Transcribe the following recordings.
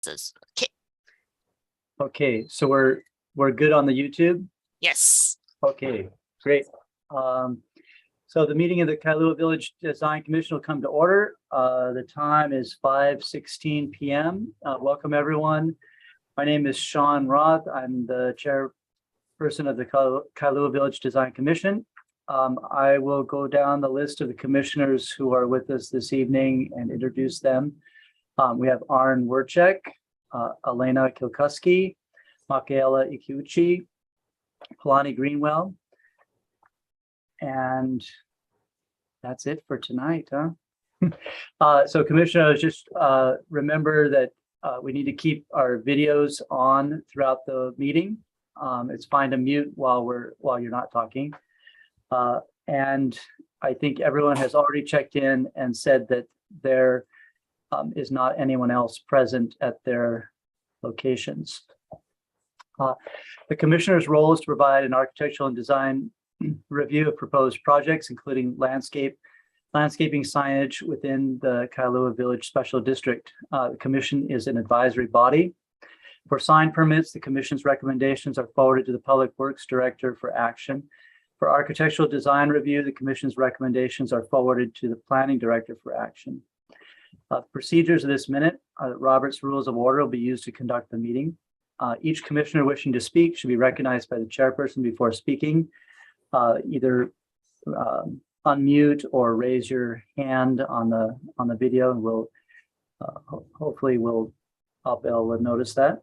answers. Okay. Okay, so we're good on the YouTube. Yes. Okay, great. So the meeting of the Kailua Village Design Commission will come to order. The time is 5:16 p.m. Welcome, everyone. My name is Sean Roth. I'm the chairperson of the Kailua Village Design Commission. I will go down the list of the commissioners who are with us this evening and introduce them. We have Arn Werchek, Elena Kilkuski, Michaela Ikiuchi, Palani Greenwell, and that's it for tonight, huh? So commissioners, just remember that we need to keep our videos on throughout the meeting. It's fine to mute while you're not talking. And I think everyone has already checked in and said that there is not anyone else present at their locations. The commissioner's role is to provide an architectural and design review of proposed projects, including landscaping signage within the Kailua Village Special District. The commission is an advisory body. For sign permits, the commission's recommendations are forwarded to the Public Works Director for action. For architectural design review, the commission's recommendations are forwarded to the Planning Director for action. Procedures of this minute, Robert's Rules of Order will be used to conduct the meeting. Each commissioner wishing to speak should be recognized by the chairperson before speaking. Either unmute or raise your hand on the video, and we'll hopefully I'll be able to notice that.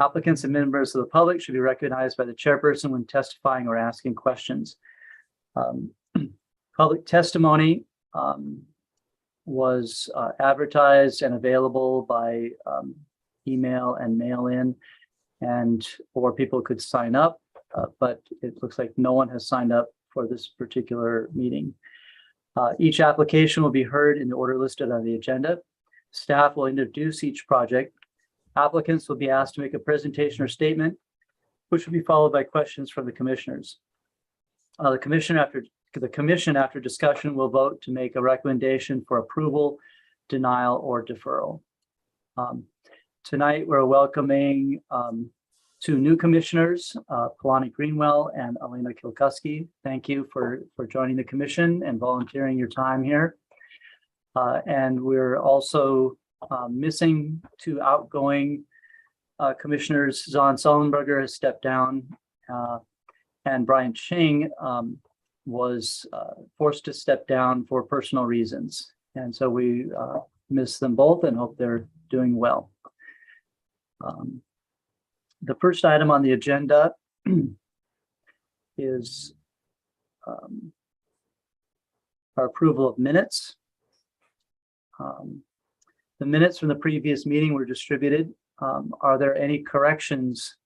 Applicants and members of the public should be recognized by the chairperson when testifying or asking questions. Public testimony was advertised and available by email and mail-in, or people could sign up, but it looks like no one has signed up for this particular meeting. Each application will be heard in the order listed on the agenda. Staff will introduce each project. Applicants will be asked to make a presentation or statement, which will be followed by questions from the commissioners. The commission, after discussion, will vote to make a recommendation for approval, denial, or deferral. Tonight, we're welcoming two new commissioners, Palani Greenwell and Elena Kilkuski. Thank you for joining the commission and volunteering your time here. And we're also missing two outgoing commissioners. Zahn Sullenberger has stepped down, and Brian Ching was forced to step down for personal reasons. And so we miss them both and hope they're doing well. The first item on the agenda is our approval of minutes. The minutes from the previous meeting were distributed. Are there any corrections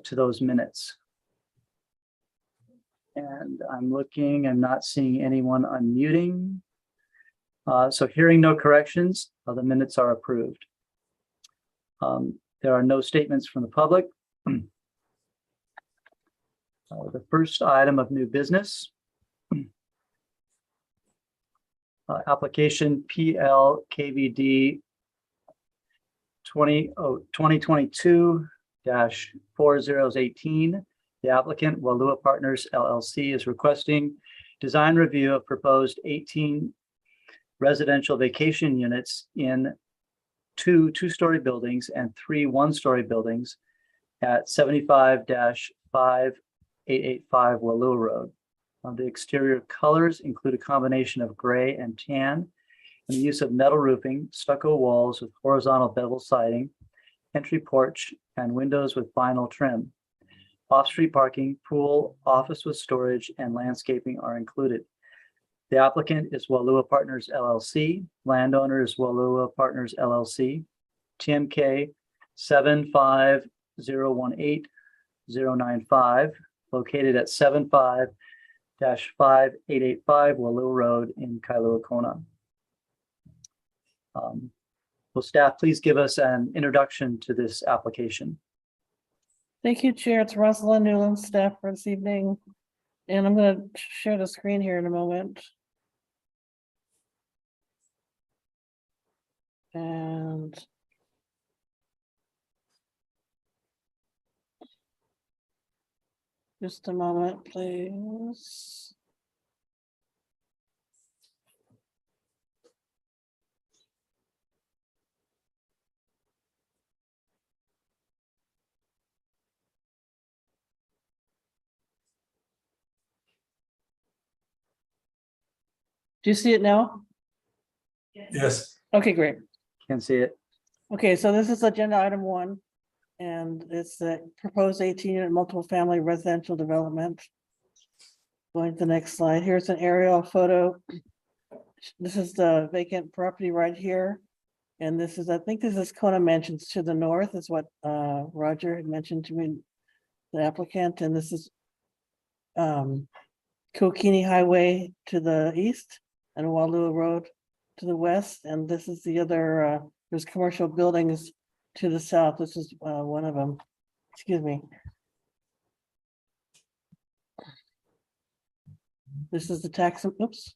to those minutes? And I'm not seeing anyone unmuting. So hearing no corrections, the minutes are approved. There are no statements from the public. The first item of new business, application PLKVD 2022-4018. The applicant, Walua Partners LLC, is requesting design review of proposed 18 residential vacation units in two two-story buildings and three one-story buildings at 75-5885 Walua Road. The exterior colors include a combination of gray and tan, and the use of metal roofing, stucco walls with horizontal bevel siding, entry porch, and windows with vinyl trim. Off-street parking, pool, office with storage, and landscaping are included. The applicant is Walua Partners LLC. Landowner is Walua Partners LLC. TMK 75018-095, located at 75-5885 Walua Road in Kailua Kona. Will staff please give us an introduction to this application? Thank you, Chair. It's Rosalind Newland, staff for this evening. And I'm going to share the screen here in a moment. And Just a moment, please. Do you see it now? Yes. Okay, great. Can see it. Okay, so this is agenda item 1. And it's the proposed 18-unit multiple family residential development. Going to the next slide. Here's an aerial photo. This is the vacant property right here. And this is, I think this is Kona Mansions to the north is what Roger had mentioned to me, the applicant, and this is Kokini Highway to the east and Walua Road to the west. And this is the other, there's commercial buildings to the south. This is one of them. Excuse me. This is the tax, oops.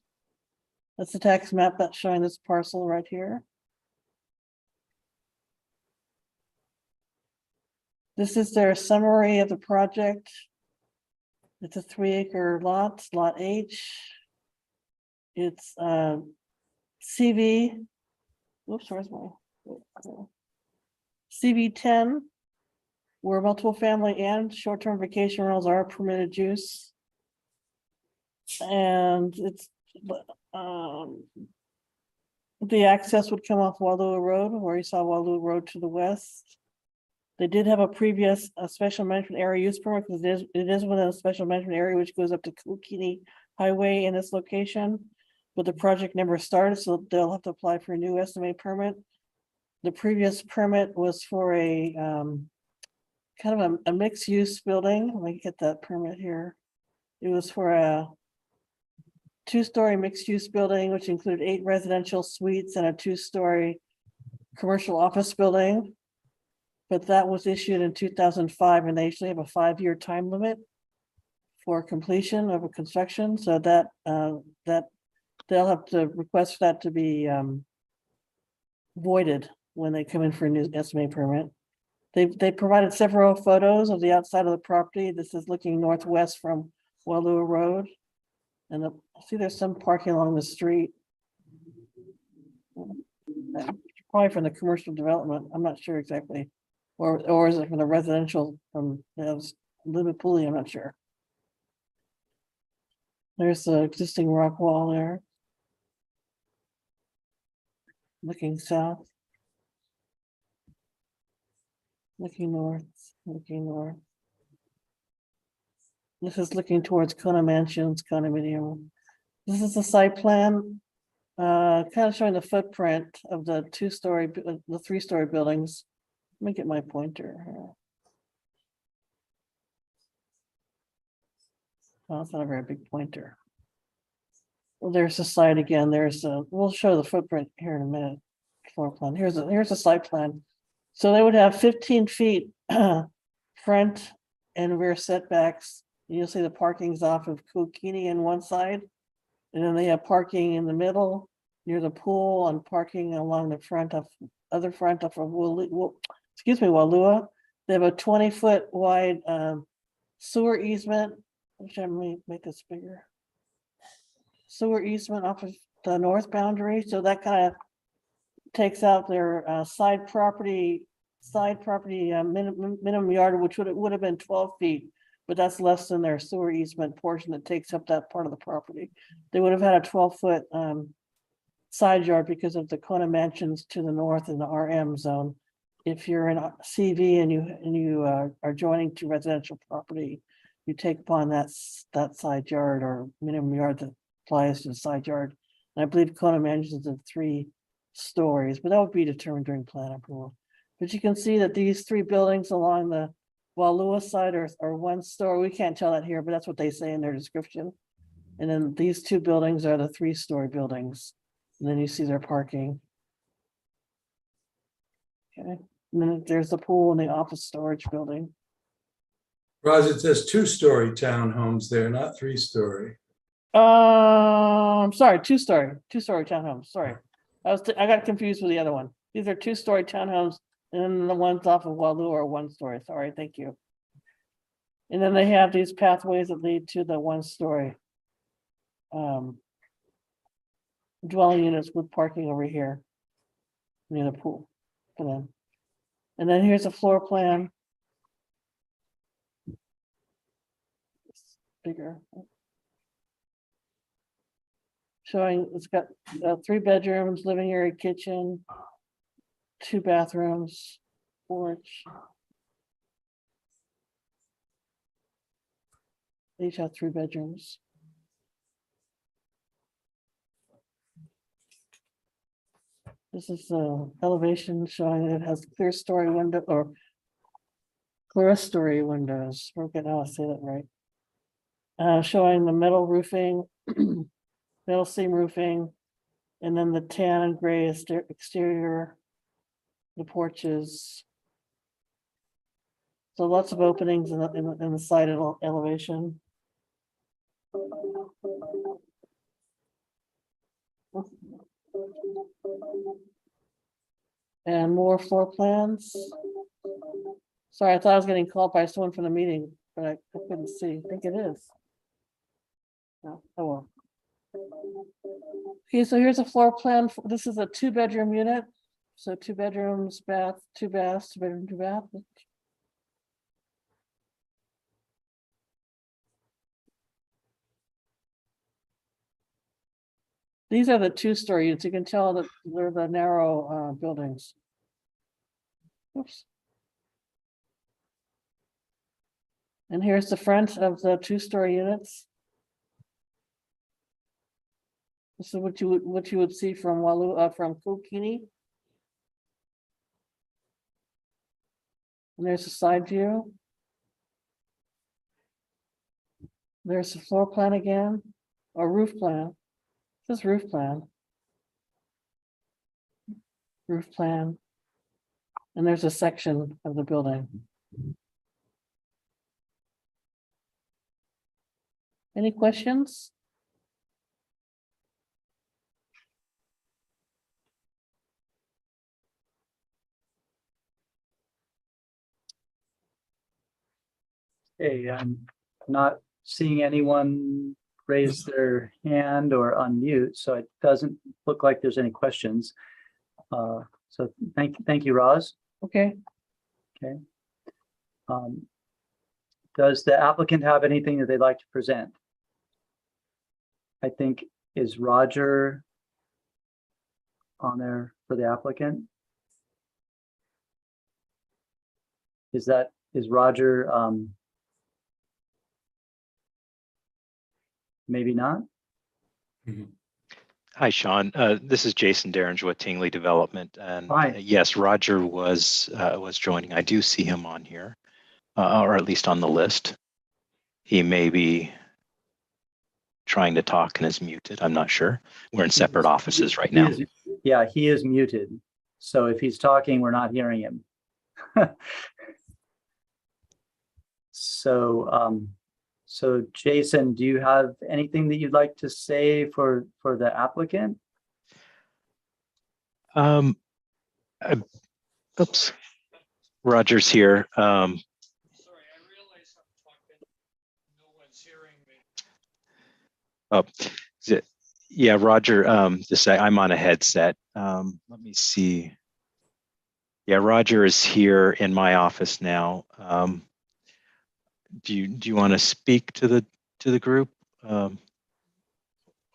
That's the tax map that's showing this parcel right here. This is their summary of the project. It's a 3-acre lot, lot H. It's CV. Whoops, where's my? CV10, where multiple family and short-term vacation rentals are permitted use. And it's the access would come off Walua Road, where you saw Walua Road to the west. They did have a previous special management area use permit because it is within a special management area which goes up to Kokini Highway in this location. But the project never started, so they'll have to apply for a new SMA permit. The previous permit was for a kind of a mixed use building. Let me get that permit here. It was for a 2-story mixed use building, which included 8 residential suites and a 2-story commercial office building. But that was issued in 2005, and they usually have a 5-year time limit for completion of a construction, so that they'll have to request for that to be voided when they come in for a new SMA permit. They provided several photos of the outside of the property. This is looking northwest from Walua Road. And I see there's some parking along the street. Probably from the commercial development. I'm not sure exactly. Or is it from the residential from Liverpool? I'm not sure. There's the existing rock wall there. Looking south. Looking north, looking north. This is looking towards Kona Mansions condominium. This is the site plan. Kind of showing the footprint of the 2-story, the 3-story buildings. Let me get my pointer here. Oh, it's not a very big pointer. Well, there's the site again. We'll show the footprint here in a minute. Floor plan. Here's a site plan. So they would have 15 feet front and rear setbacks. You'll see the parking's off of Kokini on one side. And then they have parking in the middle near the pool and parking along the front of Walua. They have a 20-foot wide sewer easement, which I may make this bigger. Sewer easement off of the north boundary, so that kind of takes out their side property minimum yard, which would have been 12 feet, but that's less than their sewer easement portion that takes up that part of the property. They would have had a 12-foot side yard because of the Kona Mansions to the north in the RM zone. If you're in a CV and you are joining to residential property, you take upon that side yard or minimum yard that applies to the side yard. And I believe Kona Mansions is 3 stories, but that would be determined during plan approval. But you can see that these 3 buildings along the Walua side are 1 story. We can't tell that here, but that's what they say in their description. And then these 2 buildings are the 3-story buildings. And then you see their parking. Okay, and then there's the pool and the office storage building. Roz, it says 2-story townhomes there, not 3-story. I'm sorry, 2-story townhomes, sorry. I got confused with the other one. These are 2-story townhomes, and then the ones off of Walua are 1 story. Sorry, thank you. And then they have these pathways that lead to the 1-story dwelling units with parking over here near the pool for them. And then here's a floor plan. It's bigger. Showing it's got 3 bedrooms, living area, kitchen, 2 bathrooms, porch. They each have 3 bedrooms. This is the elevation showing it has clear story window or clerestory windows. We're getting how to say that right. Showing the metal roofing, metal seam roofing, and then the tan and gray exterior, the porches. So lots of openings in the side elevation. And more floor plans. Sorry, I thought I was getting called by someone from the meeting, but I couldn't see. I think it is. No, oh well. Okay, so here's a floor plan. This is a 2-bedroom unit. So 2 bedrooms, bath, 2 baths, 2 bedroom, 2 bath. These are the 2-story units. You can tell that they're the narrow buildings. Oops. And here's the front of the 2-story units. This is what you would see from from Kukini. And there's a side view. There's the floor plan again, or roof plan. This is roof plan. Roof plan. And there's a section of the building. Any questions? Hey, I'm not seeing anyone raise their hand or unmute, so it doesn't look like there's any questions. So thank you, Roz. Okay. Okay. Does the applicant have anything that they'd like to present? I think, is Roger on there for the applicant? Is Roger, maybe not? Hi, Sean. This is Jason Derringer with Tingley Development, and Hi. yes, Roger was joining. I do see him on here, or at least on the list. He may be trying to talk and is muted. I'm not sure. We're in separate offices right now. Yeah, he is muted. So if he's talking, we're not hearing him. So Jason, do you have anything that you'd like to say for the applicant? Oops, Roger's here. Sorry, I realize I'm talking. No one's hearing me. Oh, yeah, Roger. I'm on a headset. Let me see. Yeah, Roger is here in my office now. Do you want to speak to the group, or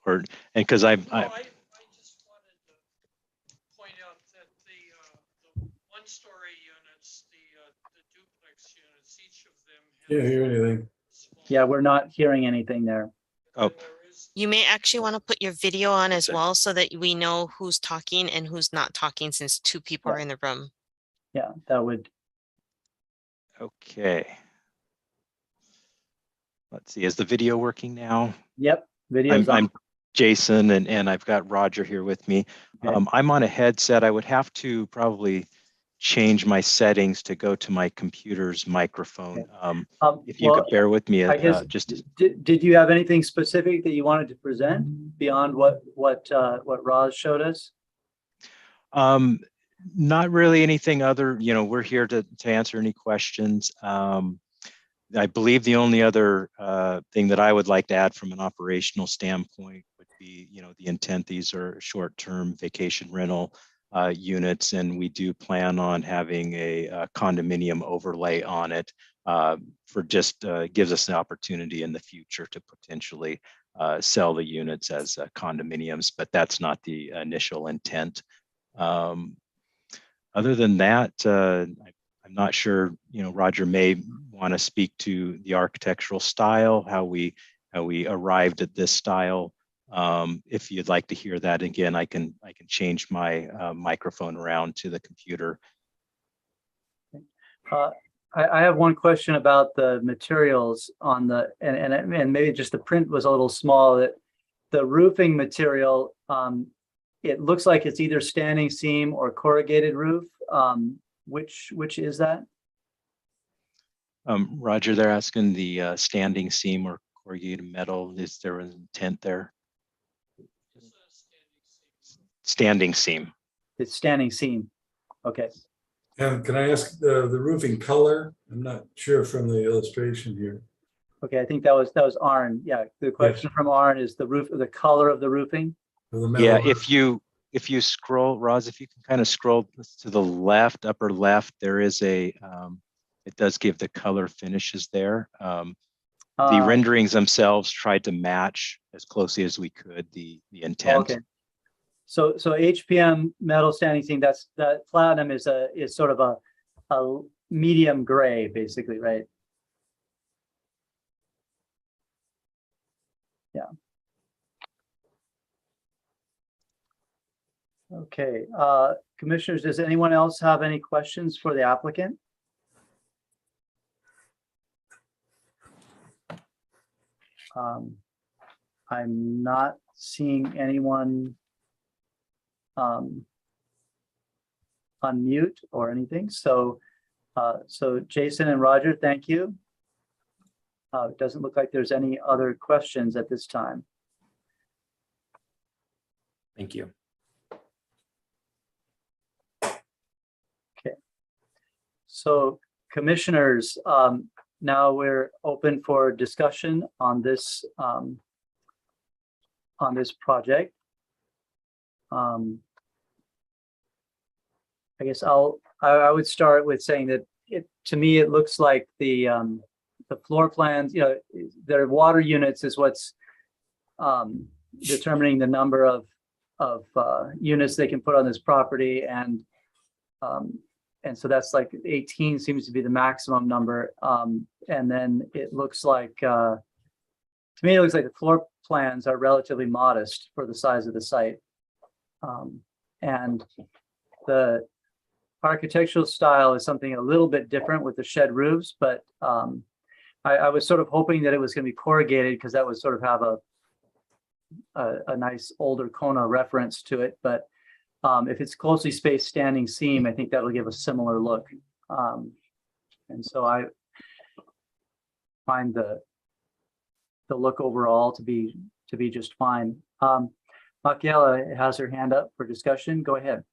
and because I just wanted to point out that the 1-story units, the duplex units, each of them Can't has hear anything. Yeah, we're not hearing anything there. Oh. You may actually want to put your video on as well so that we know who's talking and who's not talking, since 2 people are in the room. Yeah, that would. Okay. Let's see, is the video working now? Yep, video's on. I'm Jason, and I've got Roger here with me. Okay. I'm on a headset. I would have to probably change my settings to go to my computer's microphone. If you could bear with me, I guess just did you have anything specific that you wanted to present beyond what Roz showed us? not really anything other. We're here to answer any questions. I believe the only other thing that I would like to add from an operational standpoint would be, the intent. These are short-term vacation rental units, and we do plan on having a condominium overlay on it for just gives us an opportunity in the future to potentially sell the units as condominiums, but that's not the initial intent. Other than that, I'm not sure, Roger may want to speak to the architectural style, how we arrived at this style. If you'd like to hear that again, I can change my microphone around to the computer. I have one question about the materials on the, and maybe just the print was a little small, that the roofing material, it looks like it's either standing seam or corrugated roof. Which is that? Roger, they're asking the standing seam or corrugated metal. Is there an intent there? Standing seam. It's standing seam. Okay. And can I ask the roofing color? I'm not sure from the illustration here. Okay, I think that was Arn. Yeah, the question from Arn is the color of the roofing. Of the metal Yeah, roof. if you scroll, Roz, if you can kind of scroll to the left, upper left, there is it does give the color finishes there. The renderings themselves tried to match as closely as we could the intent. Okay. So HPM metal standing seam, that platinum is sort of a medium gray, basically, right? Yeah. Okay, commissioners, does anyone else have any questions for the applicant? I'm not seeing anyone unmute or anything. So Jason and Roger, thank you. It doesn't look like there's any other questions at this time. Thank you. Okay. So commissioners, now we're open for discussion on this project. I guess I would start with saying that to me it looks like the floor plans, their water units is what's determining the number of units they can put on this property, and so that's like 18 seems to be the maximum number, and then it looks like to me it looks like the floor plans are relatively modest for the size of the site, and the architectural style is something a little bit different with the shed roofs, but I was sort of hoping that it was going to be corrugated because that would sort of have a nice older Kona reference to it. But if it's closely spaced standing seam, I think that'll give a similar look. And so I find the look overall to be just fine. Makiela has her hand up for discussion. Go ahead.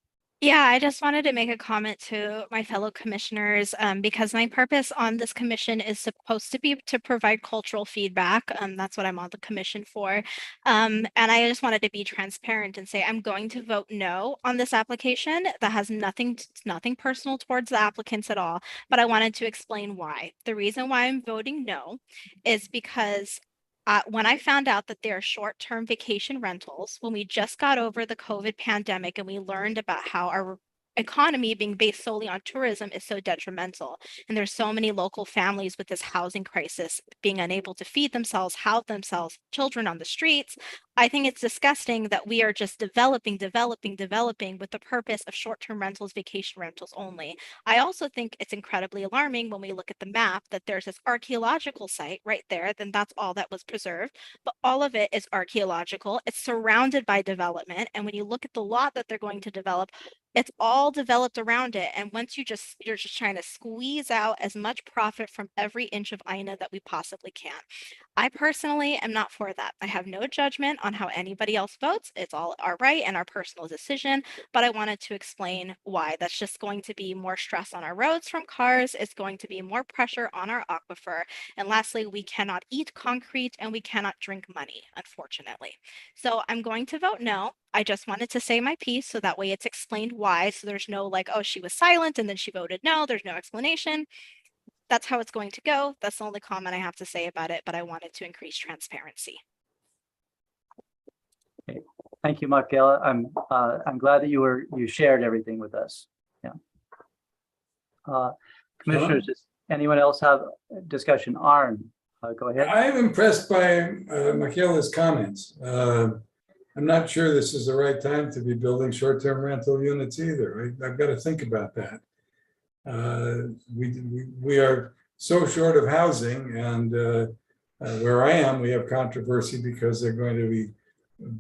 Yeah, I just wanted to make a comment to my fellow commissioners, because my purpose on this commission is supposed to be to provide cultural feedback. That's what I'm on the commission for. And I just wanted to be transparent and say I'm going to vote no on this application. That has nothing personal towards the applicants at all, but I wanted to explain why. The reason why I'm voting no is because when I found out that there are short-term vacation rentals, when we just got over the COVID pandemic and we learned about how our economy being based solely on tourism is so detrimental, and there's so many local families with this housing crisis being unable to feed themselves, house themselves, children on the streets, I think it's disgusting that we are just developing with the purpose of short-term rentals, vacation rentals only. I also think it's incredibly alarming when we look at the map that there's this archaeological site right there, then that's all that was preserved, but all of it is archaeological. It's surrounded by development, and when you look at the lot that they're going to develop, It's all developed around it. And once you're just trying to squeeze out as much profit from every inch of INA that we possibly can. I personally am not for that. I have no judgment on how anybody else votes. It's all our right and our personal decision, but I wanted to explain why. That's just going to be more stress on our roads from cars. It's going to be more pressure on our aquifer. And lastly, we cannot eat concrete and we cannot drink money, unfortunately. So I'm going to vote no. I just wanted to say my piece so that way it's explained why. So there's no like, oh, she was silent and then she voted no. There's no explanation. That's how it's going to go. That's the only comment I have to say about it, but I wanted to increase transparency. Thank you, Michaela. I'm glad that you shared everything with us. Yeah. Commissioners, does anyone else have a discussion? Arn, go ahead. I'm impressed by Michaela's comments. I'm not sure this is the right time to be building short-term rental units either. I've got to think about that. We are so short of housing, and where I am, we have controversy because they're going to be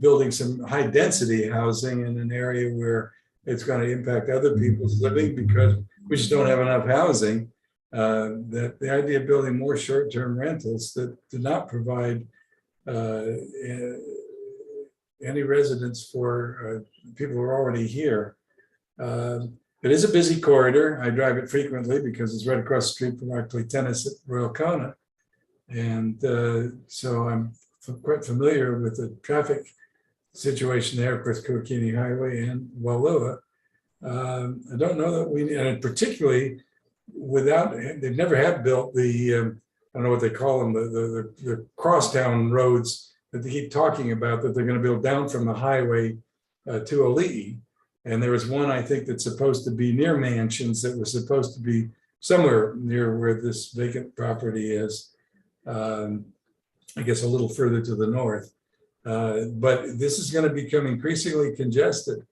building some high density housing in an area where it's going to impact other people's living because we just don't have enough housing. That the idea of building more short-term rentals that do not provide any residence for people who are already here. It is a busy corridor. I drive it frequently because it's right across the street from where I play tennis at Royal Kona. And so I'm quite familiar with the traffic situation there, of course, Kuakini Highway and Walua. I don't know that we, and particularly without, they've never had built the, I don't know what they call them, the crosstown roads that they keep talking about that they're going to build down from the highway to Ali'i. And there was one, I think, that's supposed to be near Mansions that was supposed to be somewhere near where this vacant property is. I guess a little further to the north. But this is going to become increasingly congested.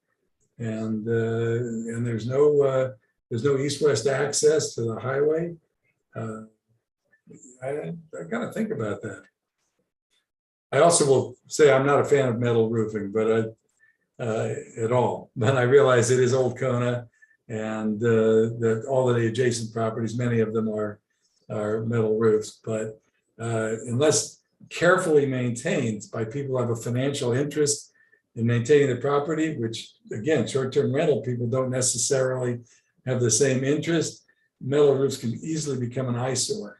And there's no east-west access to the highway. I got to think about that. I also will say I'm not a fan of metal roofing, but at all. But I realize it is Old Kona, and that all of the adjacent properties, many of them are metal roofs. But unless carefully maintained by people who have a financial interest in maintaining the property, which again, short-term rental people don't necessarily have the same interest, metal roofs can easily become an eyesore.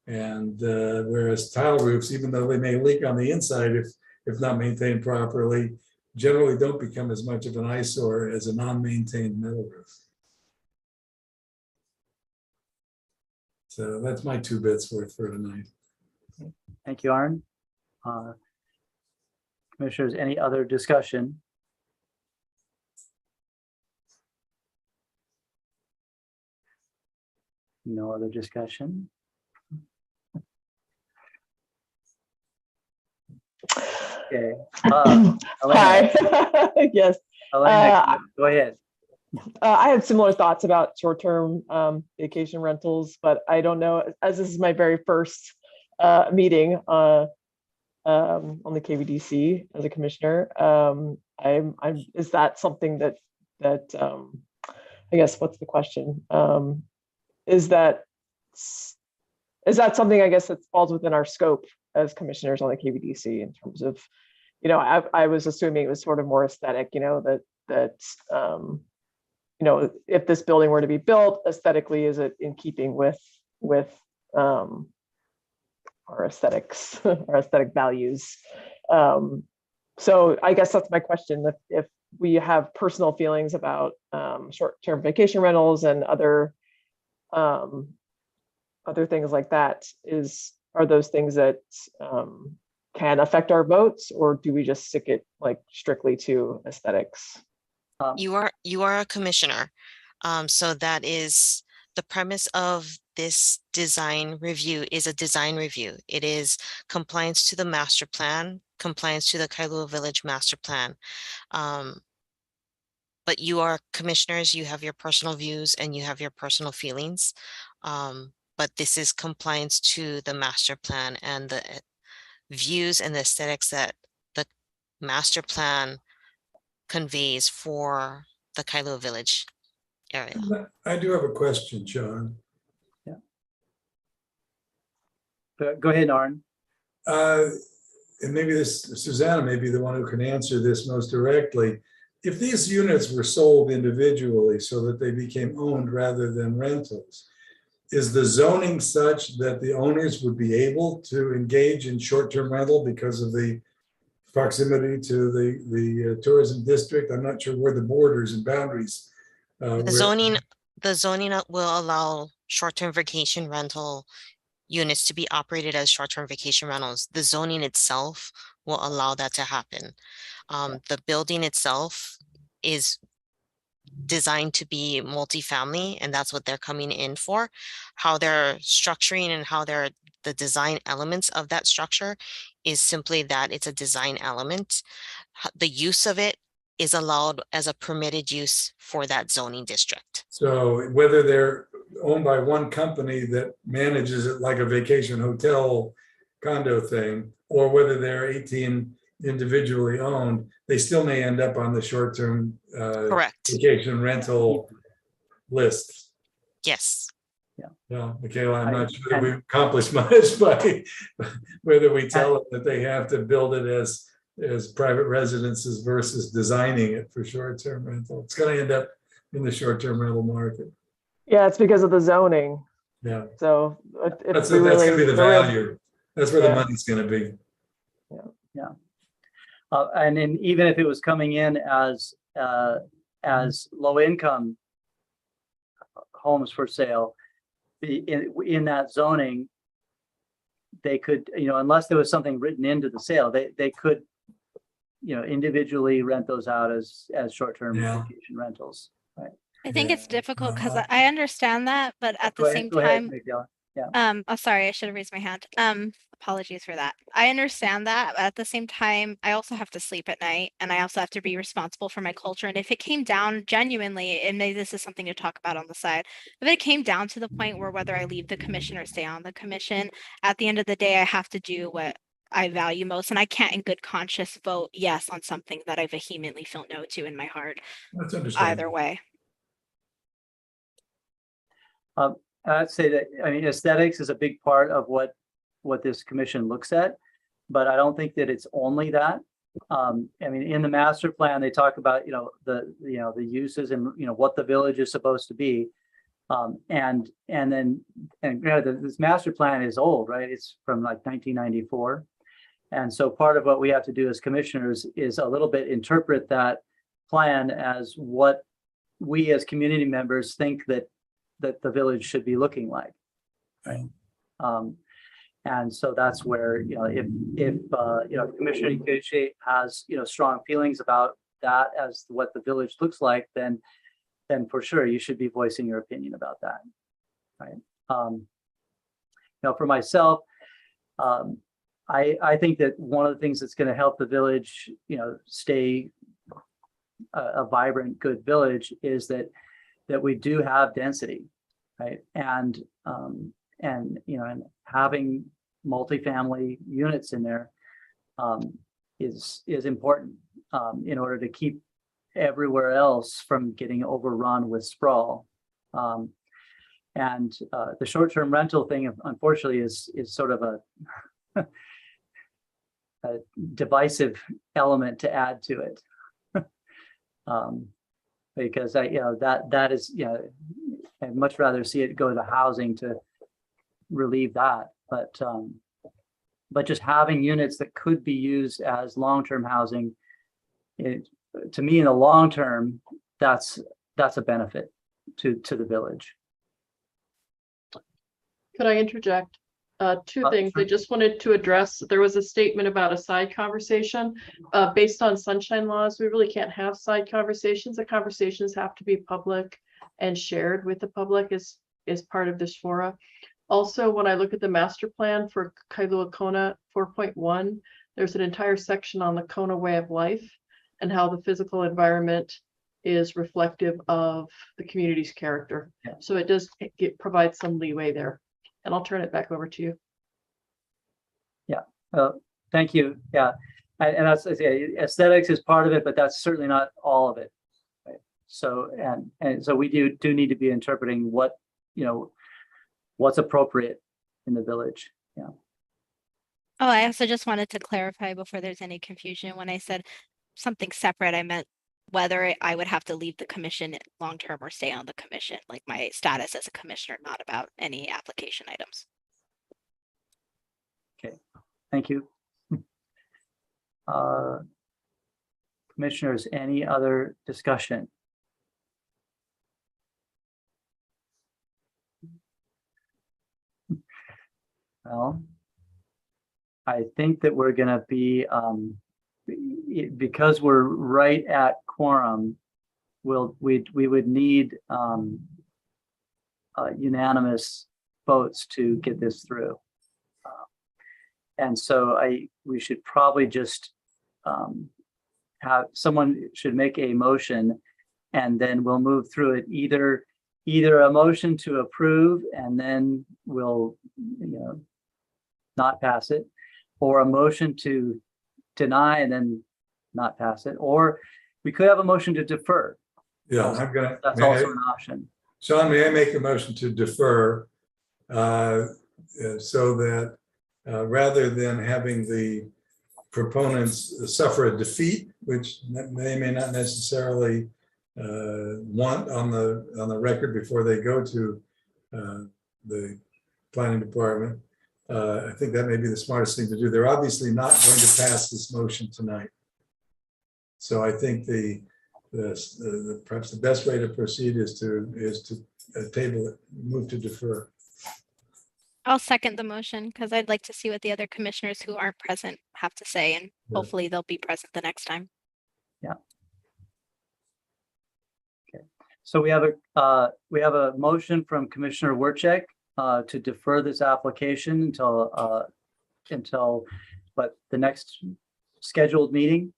And whereas tile roofs, even though they may leak on the inside if not maintained properly, generally don't become as much of an eyesore as a non-maintained metal roof. So that's my 2 bits worth for tonight. Thank you, Arn. Commissioners, any other discussion? No other discussion? Okay. Elena, Hi. Yes. Elena, go ahead. I had similar thoughts about short-term vacation rentals, but I don't know, as this is my very first meeting on the KVDC as a commissioner. Is that something that I guess, what's the question? Is that something, I guess, that falls within our scope as commissioners on the KVDC in terms of, I was assuming it was sort of more aesthetic, that if this building were to be built aesthetically, is it in keeping with our aesthetics, our aesthetic values? So I guess that's my question. If we have personal feelings about short-term vacation rentals and other things like that, are those things that can affect our votes, or do we just stick it like strictly to aesthetics? You are a commissioner. So that is the premise of this design review is a design review. It is compliance to the master plan, compliance to the Kailua Village master plan. But you are commissioners, you have your personal views and you have your personal feelings. But this is compliance to the master plan and the views and the aesthetics that the master plan conveys for the Kailua Village area. I do have a question, Sean. Go ahead, Arn. And maybe Susanna may be the one who can answer this most directly. If these units were sold individually so that they became owned rather than rentals, is the zoning such that the owners would be able to engage in short-term rental because of the proximity to the tourism district? I'm not sure where the borders and boundaries. The zoning will allow short-term vacation rental units to be operated as short-term vacation rentals. The zoning itself will allow that to happen. The building itself is designed to be multifamily, and that's what they're coming in for. How they're structuring and how the design elements of that structure is simply that it's a design element. The use of it is allowed as a permitted use for that zoning district. So whether they're owned by one company that manages it like a vacation hotel condo thing, or whether they're 18 individually owned, they still may end up on the short-term Correct. vacation rental list. Yes. No, Michaela, I'm not sure that we've accomplished much by whether we tell them that they have to build it as private residences versus designing it for short-term rental. It's going to end up in the short-term rental market. Yeah, it's because of the zoning. Yeah, So that's going to be the value. That's where the money's going to be. And then even if it was coming in as low income homes for sale, in that zoning, they could, unless there was something written into the sale, they could, individually rent those out as short-term vacation rentals. Right. I think it's difficult because I understand that, but at the same Go ahead, time, Michaela. oh, sorry, I should have raised my hand. Apologies for that. I understand that, but at the same time, I also have to sleep at night and I also have to be responsible for my culture. And if it came down genuinely, and maybe this is something to talk about on the side, if it came down to the point where whether I leave the commission or stay on the commission, at the end of the day, I have to do what I value most, and I can't in good conscience vote yes on something that I vehemently feel no to in my heart. That's understandable. Either way. I'd say that, aesthetics is a big part of what this commission looks at, but I don't think that it's only that. In the master plan, they talk about, the uses and, what the village is supposed to be. And this master plan is old, right? It's from like 1994. And so part of what we have to do as commissioners is a little bit interpret that plan as what we as community members think that the village should be looking like, right? And so that's where, if Commissioner Ikuchi has, strong feelings about that as what the village looks like, then for sure you should be voicing your opinion about that, right? For myself, I think that one of the things that's going to help the village, stay a vibrant, good village is that we do have density, right? And having multifamily units in there is important in order to keep everywhere else from getting overrun with sprawl. And the short-term rental thing, unfortunately, is sort of a divisive element to add to it. Because that is, I'd much rather see it go to housing to relieve that. But just having units that could be used as long-term housing, to me, in the long term, that's a benefit to the village. Could I interject? Two things. Sure. I just wanted to address, there was a statement about a side conversation. Based on sunshine laws, we really can't have side conversations. The conversations have to be public and shared with the public as part of this fora. Also, when I look at the master plan for Kailua Kona 4.1, there's an entire section on the Kona way of life and how the physical environment is reflective of the community's character. Yeah. So it does provide some leeway there. And I'll turn it back over to you. Yeah, thank you. Yeah, and that's, aesthetics is part of it, but that's certainly not all of it. Right? So, and so we do need to be interpreting what, what's appropriate in the village. Yeah. Oh, I also just wanted to clarify before there's any confusion. When I said something separate, I meant whether I would have to leave the commission long-term or stay on the commission, like my status as a commissioner, not about any application items. Okay, thank you. Commissioners, any other discussion? Well, I think that we're going to be, because we're right at quorum, we would need unanimous votes to get this through. And so we should probably just have someone should make a motion, and then we'll move through it. Either a motion to approve, and then we'll not pass it, or a motion to deny and then not pass it, or we could have a motion to defer. Yeah, That's also an option. Sean, may I make a motion to defer so that rather than having the proponents suffer a defeat, which they may not necessarily want on the record before they go to the planning department, I think that may be the smartest thing to do. They're obviously not going to pass this motion tonight. So I think perhaps the best way to proceed is to table it, move to defer. I'll second the motion because I'd like to see what the other commissioners who aren't present have to say, and hopefully they'll be present the next time. Yeah. Okay. So we have a motion from Commissioner Werchek to defer this application until what, the next scheduled meeting?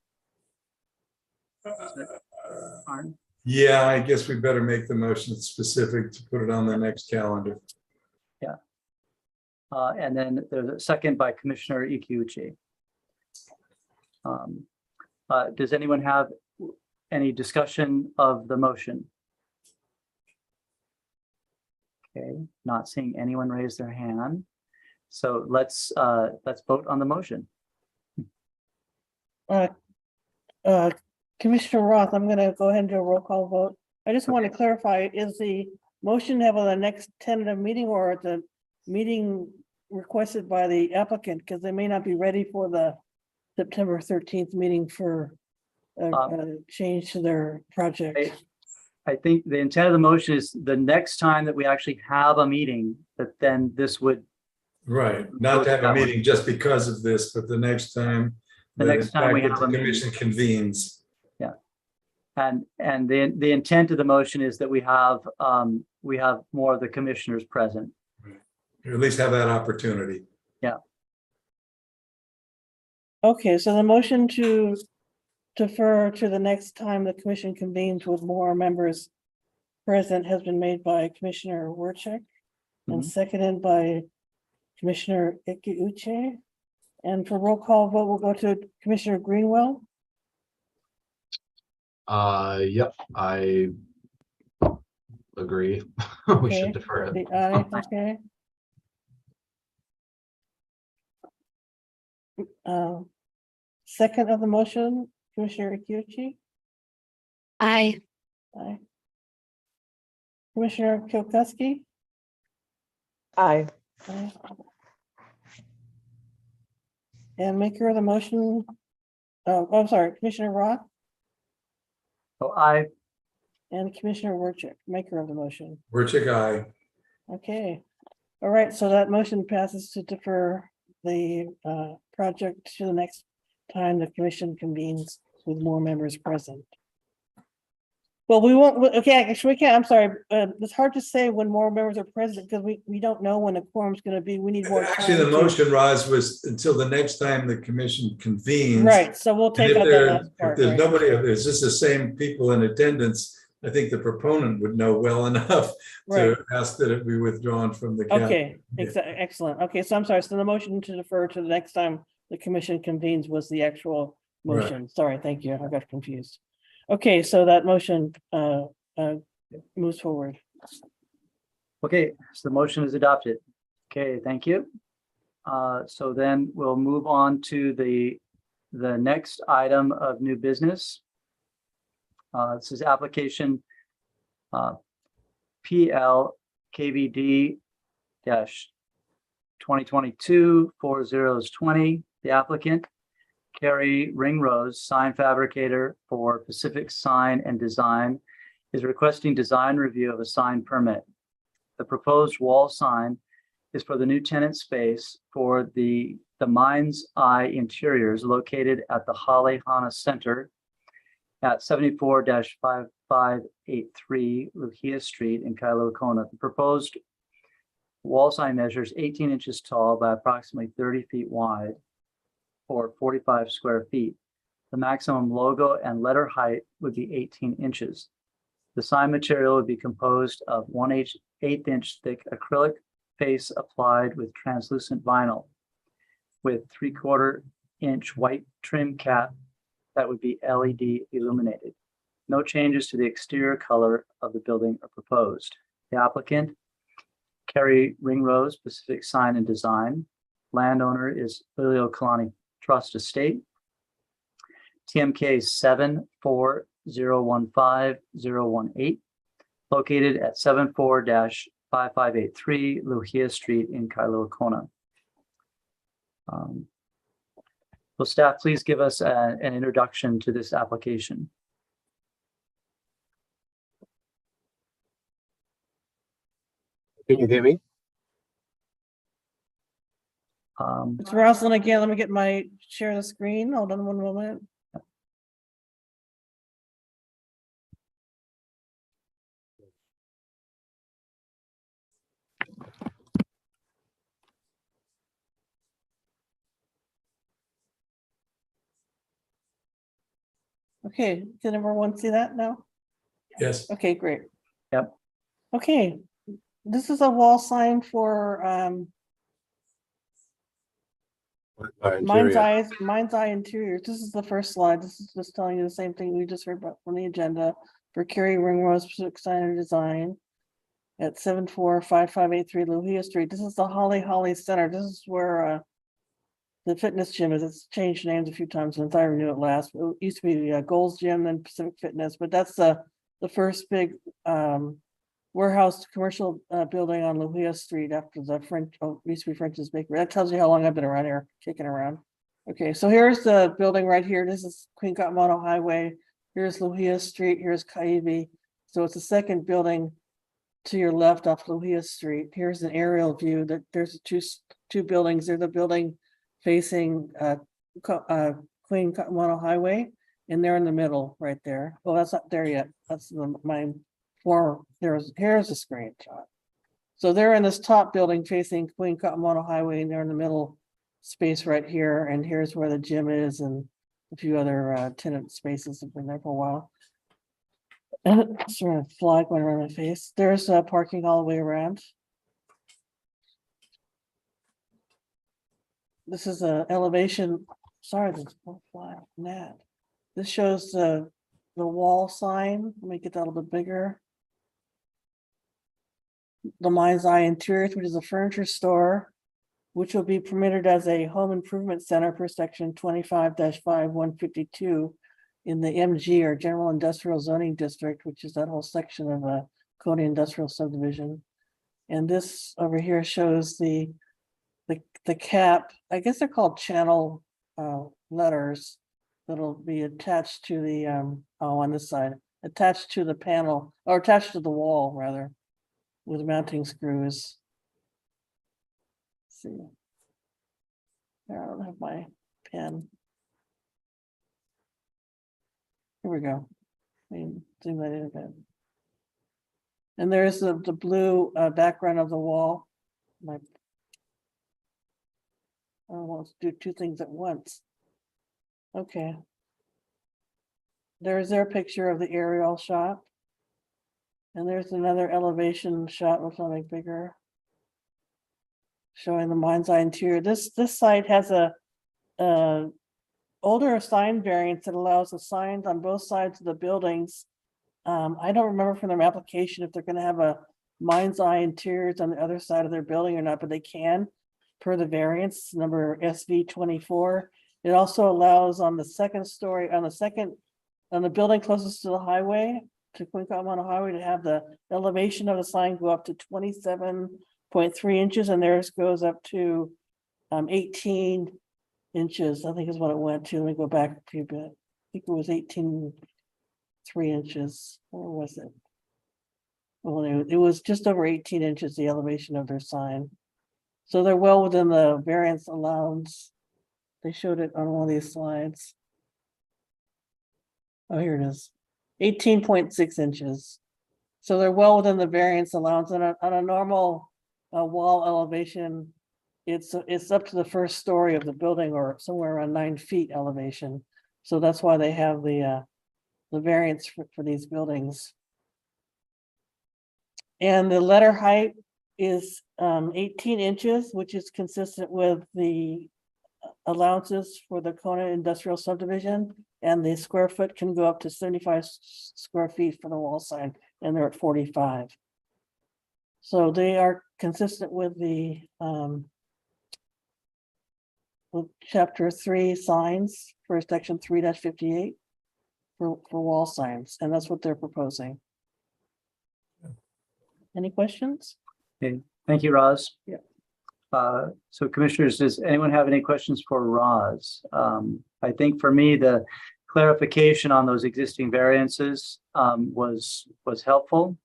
Yeah, I guess we better make the motion specific to put it on the next calendar. Yeah. And then there's a second by Commissioner Ikiuchi. Does anyone have any discussion of the motion? Okay, not seeing anyone raise their hand. So let's vote on the motion. Commissioner Roth, I'm going to go ahead and do a roll call vote. I just want to clarify, is the motion to have on the next tentative meeting or the meeting requested by the applicant? Because they may not be ready for the September 13th meeting for a change to their project. I think the intent of the motion is the next time that we actually have a meeting, that then this would. Right, not to have a meeting just because of this, but the next time. The next time we have a commission convenes. Yeah, and the intent of the motion is that we have more of the commissioners present. Or at least have that opportunity. Yeah. Okay, so the motion to defer to the next time the commission convenes with more members present has been made by Commissioner Werchek and seconded by Commissioner Ikiuchi. And for roll call vote, we'll go to Commissioner Greenwell. Yep, I agree. We should defer it. The aye, okay. Second of the motion, Commissioner Ikiuchi. Aye. Aye. Commissioner Kilkuski. Aye. Aye. And maker of the motion, I'm sorry, Commissioner Roth So aye. and Commissioner Werchek, maker of the motion. Werchek, aye. Okay, all right, so that motion passes to defer the project to the next time the commission convenes with more members present. Well, we won't, okay, actually we can't, I'm sorry, it's hard to say when more members are present because we don't know when a quorum's gonna be, we need more time. Actually, the to- motion, Roz, was until the next time the commission convenes. Right, so we'll And take if out that last if part. there's right. nobody, if there's just the same people in attendance, I think the proponent would know well enough Right. to ask that it be withdrawn from the calendar. Okay, Yeah. excellent. Okay, so I'm sorry. So the motion to defer to the next time the commission convenes was the actual Right. motion. Sorry, thank you. I got confused. Okay, so that motion moves forward. Okay, so the motion is adopted. Okay, thank you. So then we'll move on to the next item of new business. This is application PL KVD 2022-4020. The applicant, Carrie Ringrose, sign fabricator for Pacific Sign and Design, is requesting design review of a sign permit. The proposed wall sign is for the new tenant space for the Mind's Eye Interiors located at the Holly Hana Center at 74-5583 Lucia Street in Kailua, Kona. The proposed wall sign measures 18 inches tall by approximately 30 feet wide, or 45 square feet. The maximum logo and letter height would be 18 inches. The sign material would be composed of 1/8 inch thick acrylic face applied with translucent vinyl with 3/4 inch white trim cap that would be LED illuminated. No changes to the exterior color of the building are proposed. The applicant, Carrie Ringrose, Pacific Sign and Design. Landowner is Lilio Kalani Trust Estate. TMK 74015018, located at 74-5583 Lucia Street in Kailua, Kona. Will staff please give us an introduction to this application? Can you hear me? It's Rosalind again. Let me get my share the screen. Hold on one moment. Okay, can everyone see that now? Yes. Okay, great. Yep. Okay, this is a wall sign for Mind's Eye Interiors. This is the first slide. This is just telling you the same thing we just heard about from the agenda for Carrie Ringrose, Pacific Sign and Design at 74-5583 Lucia Street. This is the Holly Center. This is where the fitness gym is. It's changed names a few times since I renewed it last. It used to be the Gold's Gym, then Pacific Fitness, but that's the first big warehouse commercial building on Lucia Street after the French, used to be French's Bakery. That tells you how long I've been around here, kicking around. Okay, so here's the building right here. This is Queen Kaimana Highway. Here's Lucia Street. Here's Kaiwi. So it's the second building to your left off Lucia Street. Here's an aerial view that there's two buildings. There's a building facing Queen Kaimana Highway, and they're in the middle right there. Well, that's not there yet. That's my former. Here's a screenshot. So they're in this top building facing Queen Kaimana Highway, and they're in the middle space right here. And here's where the gym is, and a few other tenant spaces have been there for a while. Sort of fly going around my face. There's parking all the way around. This is a elevation. Sorry, there's no fly on that. This shows the wall sign. Let me get that a little bit bigger. The Mind's Eye Interiors, which is a furniture store, which will be permitted as a home improvement center per section 25-5152 in the MG, or General Industrial Zoning District, which is that whole section of a Coney Industrial Subdivision. And this over here shows the cap. I guess they're called channel letters that'll be attached to the on this side, attached to the panel, or attached to the wall rather, with mounting screws. Let's see, there, I don't have my pen. Here we go. I mean, zoom that in a bit. And there's the blue background of the wall. I don't want to do two things at once. Okay. There's their picture of the aerial shot. And there's another elevation shot, which I'll make bigger, showing the Mind's Eye Interior. This site has a older sign variant that allows the signs on both sides of the buildings. I don't remember from their application if they're gonna have a mind's eye interiors on the other side of their building or not, but they can per the variance number SV 24. It also allows on the second story, on the building closest to the highway, to Quincommon Highway, to have the elevation of the sign go up to 27.3 inches, and theirs goes up to 18 inches, I think is what it went to. Let me go back a few bit. I think it was 18.3 inches, or was it? Well, it was just over 18 inches, the elevation of their sign. So they're well within the variance allowance. They showed it on one of these slides. Oh, here it is. 18.6 inches. So they're well within the variance allowance on a normal wall elevation. It's up to the first story of the building or somewhere around 9 feet elevation. So that's why they have the variance for these buildings. And the letter height is 18 inches, which is consistent with the allowances for the Kona industrial subdivision. And the square foot can go up to 75 square feet for the wall sign, and they're at 45. So they are consistent with the with chapter 3 signs for section 3-58 for wall signs, and that's what they're proposing. Any questions? Okay, thank you, Roz. Yeah. So commissioners, does anyone have any questions for Roz? I think for me, the clarification on those existing variances was helpful.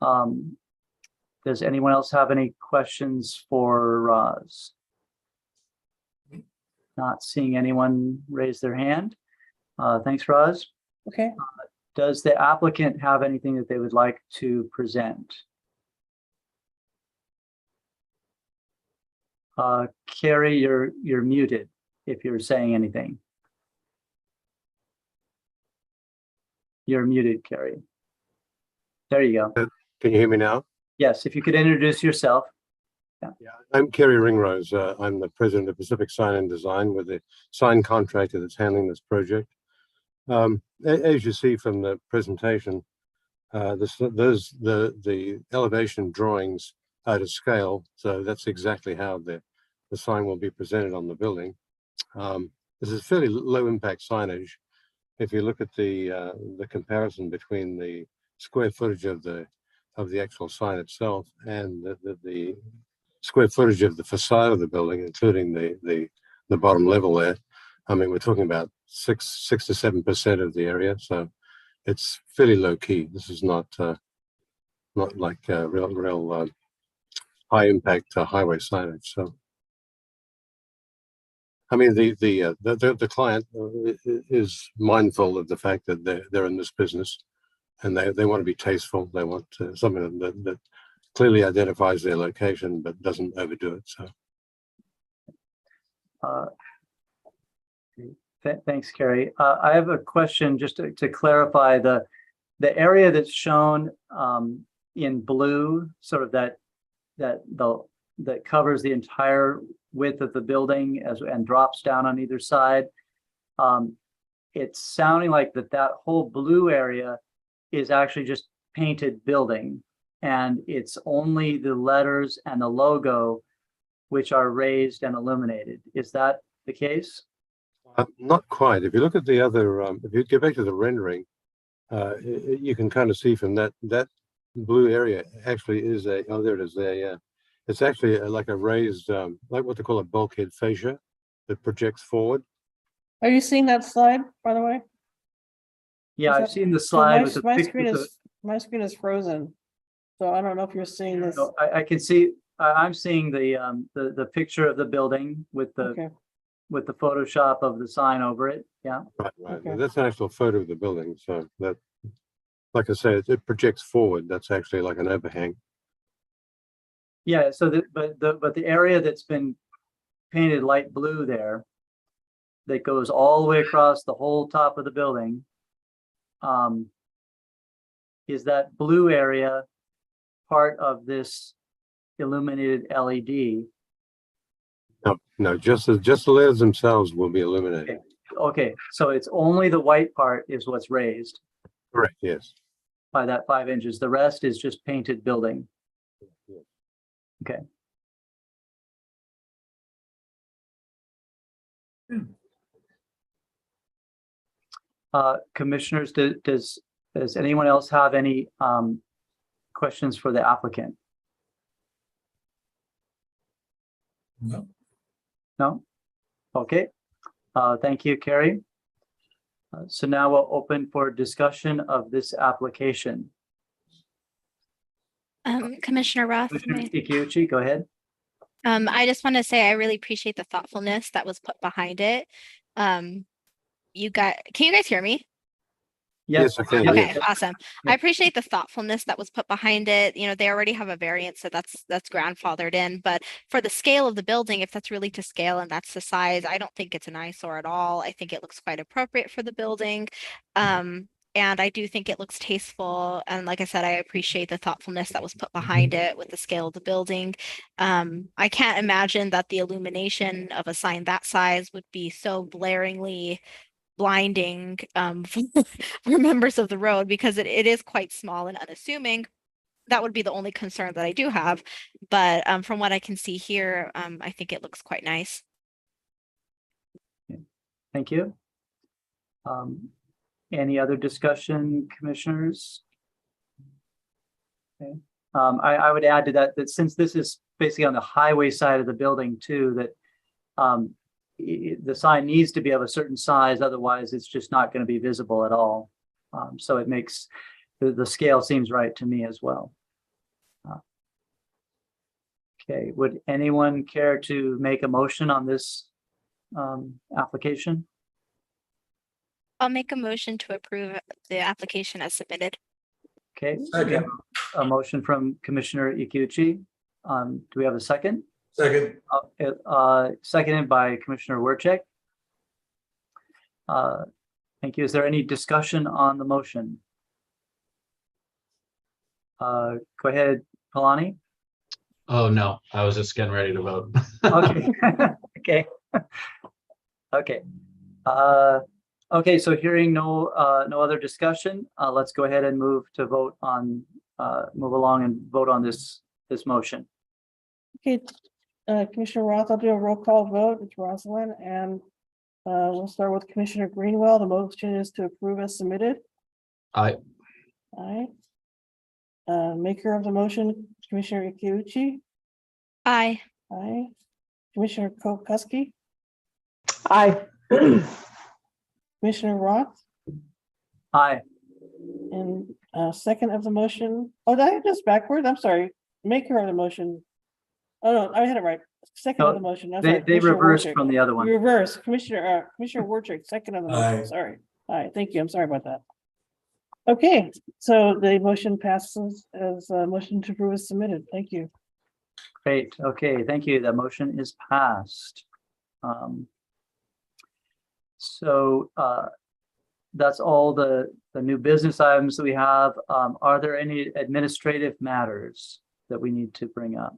Does anyone else have any questions for Roz? Not seeing anyone raise their hand. Thanks, Roz. Okay. Does the applicant have anything that they would like to present? Carrie, you're muted if you're saying anything. You're muted, Carrie. There you go. Can you hear me now? Yes, if you could introduce yourself. Yeah, I'm Kerry Ringrose. I'm the president of Pacific Sign and Design, with the sign contractor that's handling this project. As you see from the presentation, the elevation drawings are to scale, so that's exactly how the sign will be presented on the building. This is fairly low impact signage. If you look at the comparison between the square footage of the actual sign itself and the square footage of the facade of the building, including the bottom level there, I mean, we're talking about 6 to 7% of the area, so it's fairly low key. This is not like real high impact highway signage. So, I mean, the client is mindful of the fact that they're in this business, and they want to be tasteful. They want something that clearly identifies their location but doesn't overdo it. So. Thanks, Carrie. I have a question just to clarify the area that's shown in blue, sort of that covers the entire width of the building and drops down on either side. It's sounding like that whole blue area is actually just painted building, and it's only the letters and the logo which are raised and illuminated. Is that the case? Not quite. If you look at the other, if you get back to the rendering, you can kind of see from that blue area actually is there it is there, yeah. It's actually like a raised, like what they call a bulkhead fascia that projects forward. Are you seeing that slide, by the way? Yeah, I've seen the slide with the my screen is frozen, so I don't know if you're seeing this. No, I can see. I'm seeing the picture of the building with the Okay. with the Photoshop of the sign over it. Yeah. Right. Okay. That's an actual photo of the building. So that, like I said, it projects forward. That's actually like an overhang. Yeah. So but the area that's been painted light blue there, that goes all the way across the whole top of the building, is that blue area part of this illuminated LED? No, just the letters themselves will be illuminated. Okay, so it's only the white part is what's raised Correct, yes. by that 5 inches. The rest is just painted building. Okay. Commissioners, does anyone else have any questions for the applicant? No. No? Okay. Thank you, Carrie. So now we'll open for discussion of this application. Commissioner Roth. Commissioner Ikiuchi, go ahead. I just want to say I really appreciate the thoughtfulness that was put behind it. Can you guys hear me? Yes, I can. Okay, Yes. awesome. I appreciate the thoughtfulness that was put behind it. You know, they already have a variance, so that's grandfathered in. But for the scale of the building, if that's really to scale and that's the size, I don't think it's an eyesore at all. I think it looks quite appropriate for the building. And I do think it looks tasteful. And like I said, I appreciate the thoughtfulness that was put behind it with the scale of the building. I can't imagine that the illumination of a sign that size would be so blaringly blinding for members of the road, because it is quite small and unassuming. That would be the only concern that I do have. But from what I can see here, I think it looks quite nice. Thank you. Any other discussion, commissioners? Okay. I would add to that since this is basically on the highway side of the building too, that the sign needs to be of a certain size, otherwise it's just not going to be visible at all. So it makes the scale seems right to me as well. Okay, would anyone care to make a motion on this application? I'll make a motion to approve the application as submitted. Okay, Second. a motion from Commissioner Ikiuchi. Do we have a second? Second. Seconded by Commissioner Werchek. Thank you. Is there any discussion on the motion? Go ahead, Palani. Oh, no, I was just getting ready to vote. Okay. Okay. Okay. Okay, so hearing no other discussion, let's go ahead and move along and vote on this motion. Okay, Commissioner Roth, I'll do a roll call vote. It's Rosalind, and we'll start with Commissioner Greenwell. The motion is to approve as submitted. Aye. Aye. Maker of the motion, Commissioner Ikiuchi. Aye. Aye. Commissioner Kokuski. Aye. Commissioner Roth. Aye. And second of the motion. Oh, did I have this backward? I'm sorry. Maker of the motion. Oh, no, I had it right. Second of the motion. I'm sorry, They Commissioner reversed Warchek. from the other one. Reverse, Commissioner Warchek, second of the motion, Aye. sorry. Aye, thank you, I'm sorry about that. Okay, so the motion passes as a motion to approve is submitted, thank you. Great. Okay, thank you. That motion is passed. So that's all the new business items that we have. Are there any administrative matters that we need to bring up?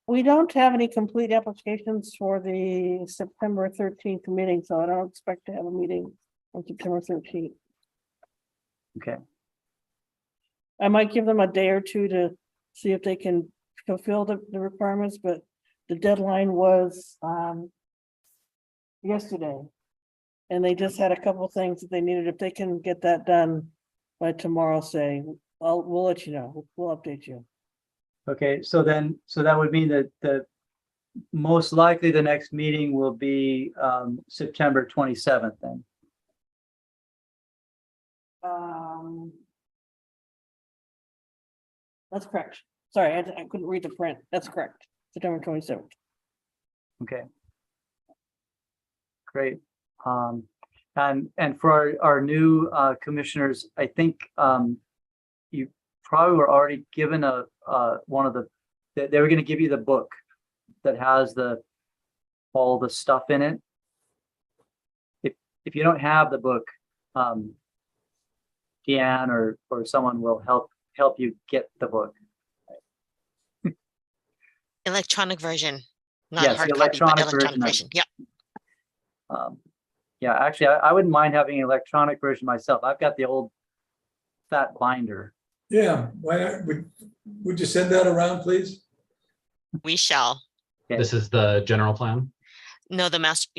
We don't have any complete applications for the September 13th meeting, so I don't expect to have a meeting on September 13th. Okay. I might give them a day or two to see if they can fulfill the requirements, but the deadline was yesterday. And they just had a couple of things that they needed. If they can get that done by tomorrow, say, we'll let you know. We'll update you. Okay, so that would mean that most likely the next meeting will be September 27th then. That's correct. Sorry, I couldn't read the print. That's correct. September 27th. Okay. Great. And for our new commissioners, I think you probably were already given one of the, they were going to give you the book that has all the stuff in it. If you don't have the book, Deanne or someone will help you get the book. Electronic version, not Yes, the hard copy, but electronic electronic version. version. Yeah. Yeah, actually, I wouldn't mind having an electronic version myself. I've got the old fat binder. Yeah, why not? Would you send that around, please? We shall. Okay. This is the general plan, No, the master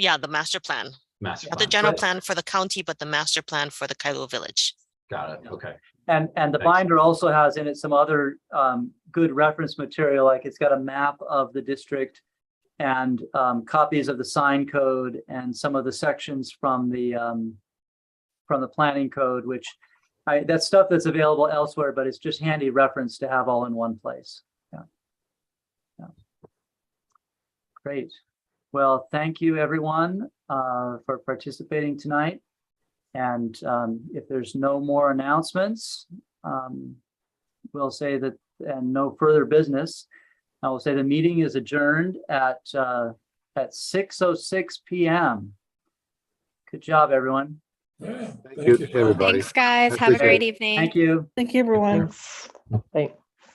plan. master Not the plan. general Right. plan for the county, but the master plan for the Kailua village. Got it. Okay. And the Thanks. binder also has in it some other good reference material, like it's got a map of the district and copies of the sign code and some of the sections from the planning code, which that's stuff that's available elsewhere, but it's just handy reference to have all in one place. Yeah. Great. Well, thank you everyone for participating tonight. And if there's no more announcements, we'll say that, and no further business, I will say the meeting is adjourned at 6:06 p.m. Good job, everyone. Yeah, Thank you, everybody. Thanks, guys. I Have a appreciate great it. evening. Thank you. Thank you, everyone. Thanks. Thanks.